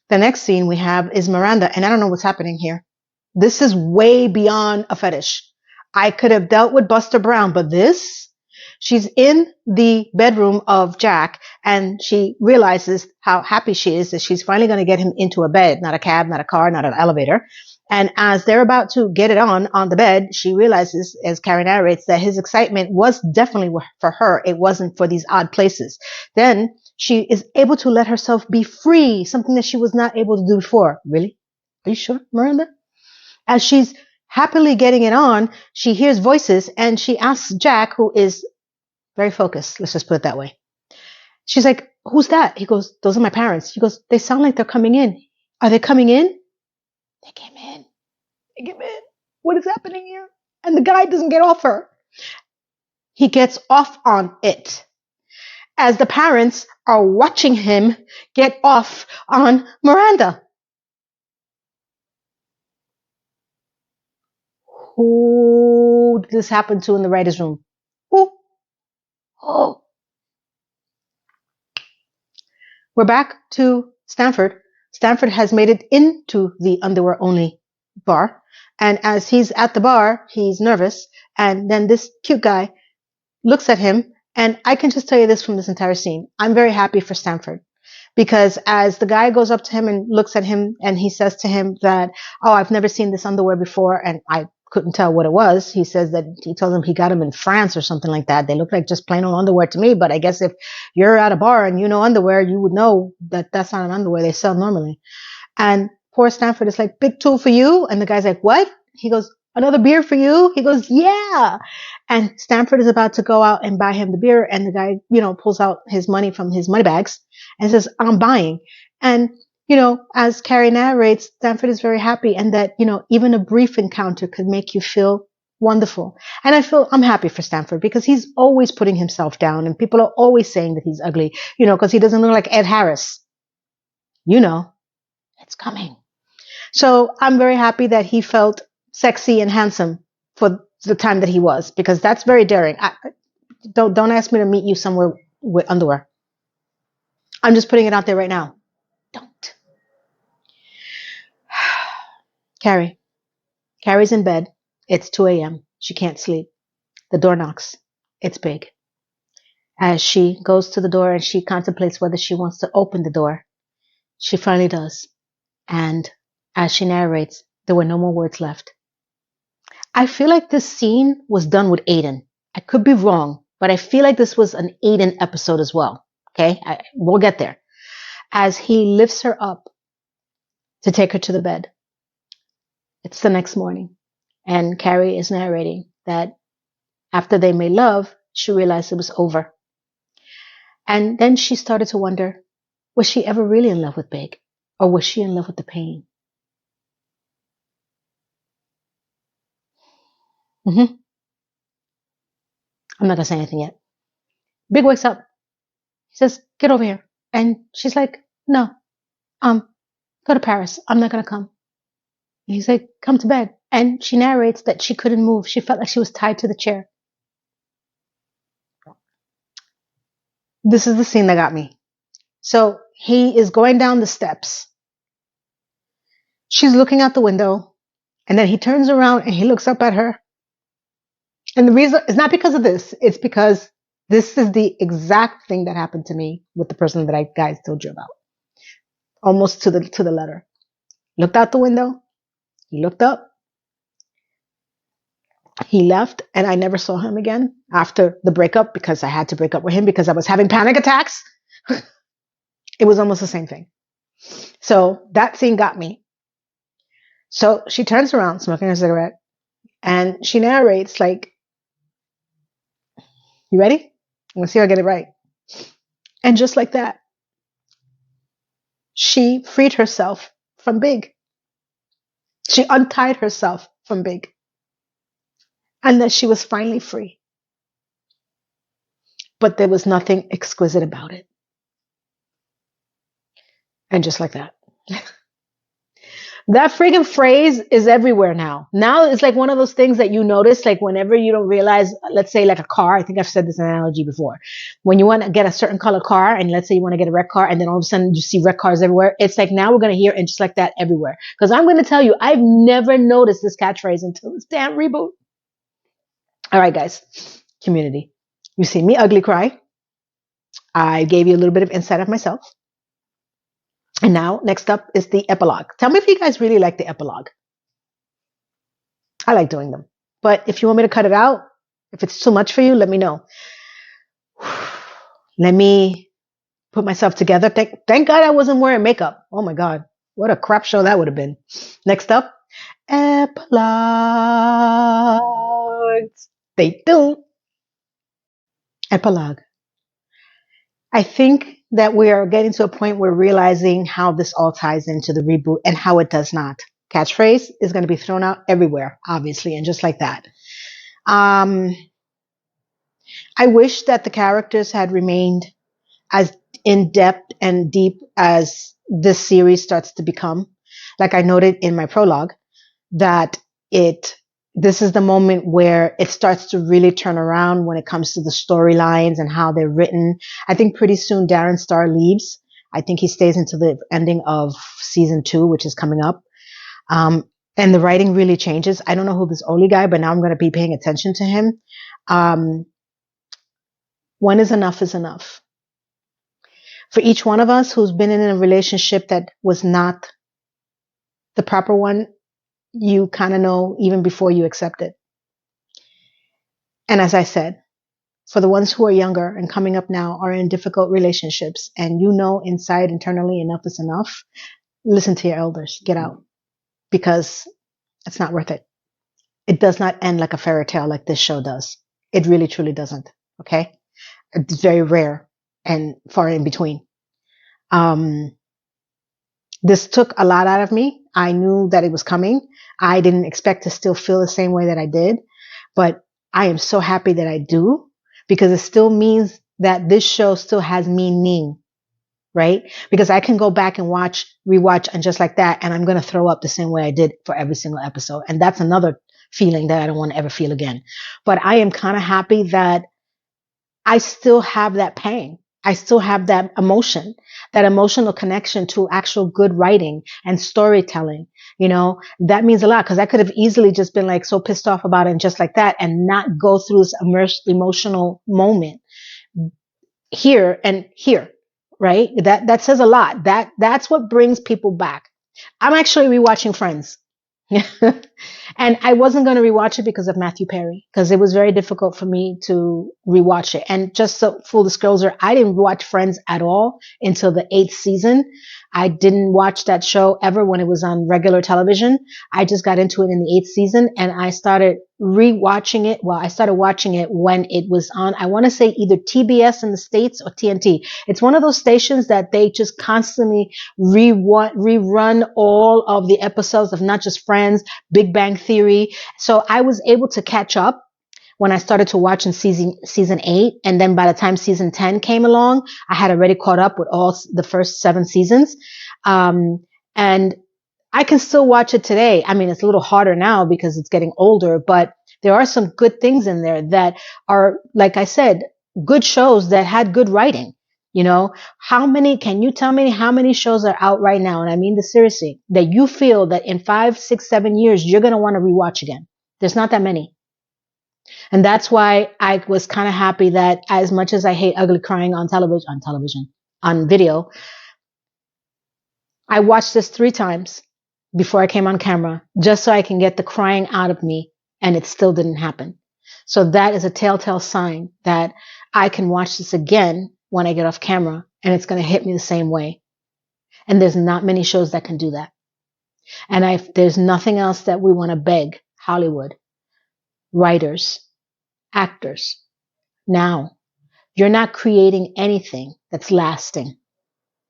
The next scene we have is Miranda, and I don't know what's happening here. This is way beyond a fetish. I could have dealt with Buster Brown, but this, she's in the bedroom of Jack, and she realizes how happy she is that she's finally going to get him into a bed, not a cab, not a car, not an elevator. And as they're about to get it on the bed, she realizes, as Carrie narrates, that his excitement was definitely for her. It wasn't for these odd places. Then she is able to let herself be free, something that she was not able to do before. Really? Are you sure, Miranda? As she's happily getting it on, she hears voices and she asks Jack, who is very focused. Let's just put it that way. She's like, who's that? He goes, those are my parents. She goes, they sound like they're coming in. Are they coming in? They came in. They came in. What is happening here? And the guy doesn't get off her. He gets off on it. As the parents are watching him get off on Miranda. Who did this happen to in the writer's room? Who? Oh. We're back to Stanford. Stanford has made it into the underwear only bar. And as he's at the bar, he's nervous. And then this cute guy looks at him. And I can just tell you this from this entire scene. I'm very happy for Stanford. Because as the guy goes up to him and looks at him and he says to him that, oh, I've never seen this underwear before. And I couldn't tell what it was. He says that he tells him he got them in France or something like that. They look like just plain old underwear to me. But I guess if you're at a bar and you know underwear, you would know that that's not an underwear they sell normally. And poor Stanford is like, big tool for you. And the guy's like, what? He goes, another beer for you? He goes, yeah. And Stanford is about to go out and buy him the beer. And the guy, pulls out his money from his money bags and says, I'm buying. And, as Carrie narrates, Stanford is very happy and that, even a brief encounter could make you feel wonderful. And I'm happy for Stanford because he's always putting himself down and people are always saying that he's ugly, because he doesn't look like Ed Harris. It's coming. So I'm very happy that he felt sexy and handsome for the time that he was, because that's very daring. Don't ask me to meet you somewhere with underwear. I'm just putting it out there right now. Don't. Carrie's in bed. It's 2 a.m. She can't sleep. The door knocks. It's Big. As she goes to the door and she contemplates whether she wants to open the door, she finally does. And as she narrates, there were no more words left. I feel like this scene was done with Aiden. I could be wrong, but I feel like this was an Aiden episode as well. Okay, we'll get there. As he lifts her up to take her to the bed. It's the next morning, and Carrie is narrating that after they made love, she realized it was over. And then she started to wonder, was she ever really in love with Big? Or was she in love with the pain? I'm not going to say anything yet. Big wakes up. He says, get over here. And she's like, no, go to Paris. I'm not going to come. And he's like, come to bed. And she narrates that she couldn't move. She felt like she was tied to the chair. This is the scene that got me. So he is going down the steps. She's looking out the window. And then he turns around and he looks up at her. And the reason is not because of this. It's because this is the exact thing that happened to me with the person that I guys told you about. Almost to the letter. Looked out the window. He looked up. He left, and I never saw him again after the breakup because I had to break up with him because I was having panic attacks. It was almost the same thing. So that scene got me. So she turns around, smoking her cigarette, and she narrates like, you ready? I'm going to see if I get it right. And just like that, she freed herself from Big. She untied herself from Big. And that she was finally free. But there was nothing exquisite about it. And just like that. That freaking phrase is everywhere now. Now it's like one of those things that you notice, like whenever you don't realize, let's say like a car. I think I've said this analogy before. When you want to get a certain color car, and let's say you want to get a red car, and then all of a sudden you see red cars everywhere. It's like now we're going to hear and just like that everywhere. Because I'm going to tell you, I've never noticed this catchphrase until this damn reboot. All right, guys, community. You see me ugly cry. I gave you a little bit of insight of myself. And now, next up is the epilogue. Tell me if you guys really like the epilogue. I like doing them. But if you want me to cut it out, if it's too much for you, let me know. Let me put myself together. Thank God I wasn't wearing makeup. Oh my God. What a crap show that would have been. Next up, epilogue. Stay tuned. Epilogue. I think that we are getting to a point where realizing how this all ties into the reboot and how it does not. Catchphrase is going to be thrown out everywhere, obviously, and just like that. I wish that the characters had remained as in depth and deep as this series starts to become. Like I noted in my prologue, that this is the moment where it starts to really turn around when it comes to the storylines and how they're written. I think pretty soon Darren Star leaves. I think he stays until the ending of season 2, which is coming up. And the writing really changes. I don't know who this Oli guy, but now I'm going to be paying attention to him. When is enough. For each one of us who's been in a relationship that was not the proper one, you kind of know even before you accept it. And as I said, for the ones who are younger and coming up now are in difficult relationships and you know inside internally enough is enough, listen to your elders, get out, because it's not worth it. It does not end like a fairy tale like this show does. It really truly doesn't. Okay. It's very rare and far in between. This took a lot out of me. I knew that it was coming. I didn't expect to still feel the same way that I did, but I am so happy that I do, because it still means that this show still has meaning, right? Because I can go back and rewatch, and just like that, and I'm going to throw up the same way I did for every single episode. And that's another feeling that I don't want to ever feel again. But I am kind of happy that I still have that pain. I still have that emotion, that emotional connection to actual good writing and storytelling. You know, that means a lot, because I could have easily just been like so pissed off about it and just like that and not go through this emotional moment here and here, right? That says a lot. That's what brings people back. I'm actually rewatching Friends. And I wasn't going to rewatch it because of Matthew Perry, because it was very difficult for me to rewatch it. And just so full disclosure, I didn't watch Friends at all until the 8th season. I didn't watch that show ever when it was on regular television. I just got into it in the 8th season, and I started rewatching it. Well, I started watching it when it was on, I want to say either TBS in the States or TNT. It's one of those stations that they just constantly rerun all of the episodes of not just Friends, Big Bang Theory. So I was able to catch up when I started to watch in season 8. And then by the time season 10 came along, I had already caught up with all the first 7 seasons. And I can still watch it today. I mean, it's a little harder now because it's getting older, but there are some good things in there that are, like I said, good shows that had good writing. You know, can you tell me how many shows are out right now? And I mean this seriously, that you feel that in 5, 6, 7 years, you're going to want to rewatch again. There's not that many. And that's why I was kind of happy that as much as I hate ugly crying on video, I watched this 3 times before I came on camera just so I can get the crying out of me, and it still didn't happen. So that is a telltale sign that I can watch this again when I get off camera and it's going to hit me the same way. And there's not many shows that can do that. And there's nothing else that we want to beg Hollywood, writers, actors. Now, you're not creating anything that's lasting.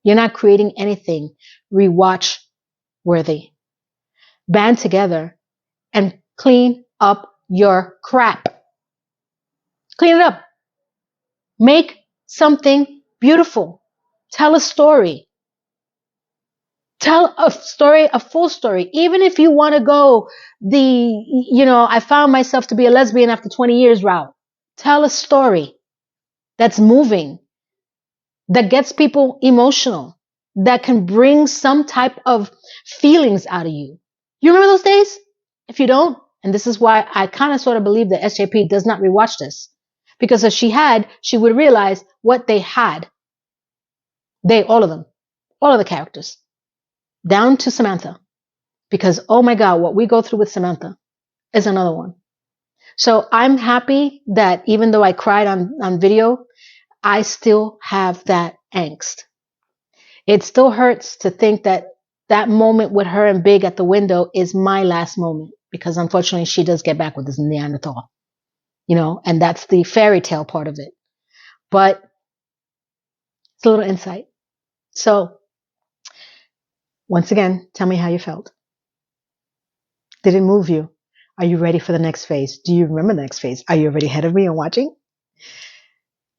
You're not creating anything rewatch worthy. Band together and clean up your crap. Clean it up. Make something beautiful. Tell a story. Tell a story, a full story. Even if you want to go I found myself to be a lesbian after 20 years route. Tell a story that's moving, that gets people emotional, that can bring some type of feelings out of you. You remember those days? If you don't, and this is why I kind of sort of believe that SJP does not rewatch this. Because if she had, she would realize what they had. All of them, all of the characters, down to Samantha. Because, oh my God, what we go through with Samantha is another one. So I'm happy that even though I cried on video, I still have that angst. It still hurts to think that that moment with her and Big at the window is my last moment, because unfortunately she does get back with this Neanderthal, and that's the fairy tale part of it. But it's a little insight. So once again, tell me how you felt. Did it move you? Are you ready for the next phase? Do you remember the next phase? Are you already ahead of me and watching?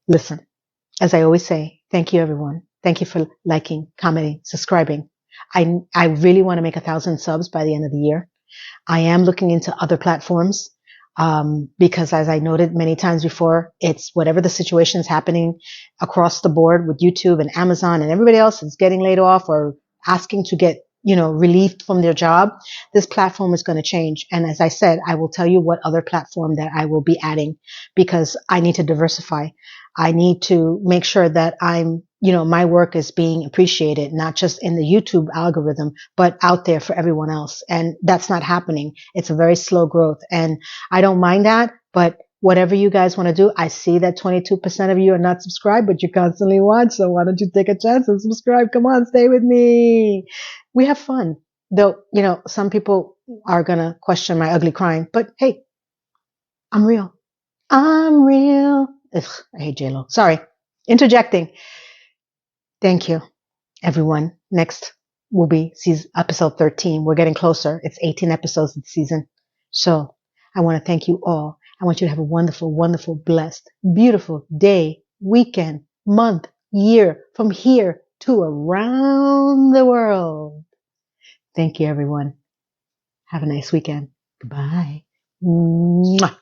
Listen, as I always say, thank you, everyone. Thank you for liking, commenting, subscribing. I really want to make 1,000 subs by the end of the year. I am looking into other platforms because, as I noted many times before, it's whatever the situation is happening across the board with YouTube and Amazon and everybody else is getting laid off or asking to get relieved from their job. This platform is going to change. And as I said, I will tell you what other platform that I will be adding, because I need to diversify. I need to make sure that my work is being appreciated, not just in the YouTube algorithm, but out there for everyone else. And that's not happening. It's a very slow growth. And I don't mind that, but whatever you guys want to do, I see that 22% of you are not subscribed, but you constantly watch. So why don't you take a chance and subscribe? Come on, stay with me. We have fun. Though, some people are going to question my ugly crying, but hey, I'm real. I'm real. Ugh, I hate J-Lo. Sorry. Interjecting. Thank you, everyone. Next will be episode 13. We're getting closer. It's 18 episodes this season. So I want to thank you all. I want you to have a wonderful, wonderful, blessed, beautiful day, weekend, month, year, from here to around the world. Thank you, everyone. Have a nice weekend. Goodbye. Mwah.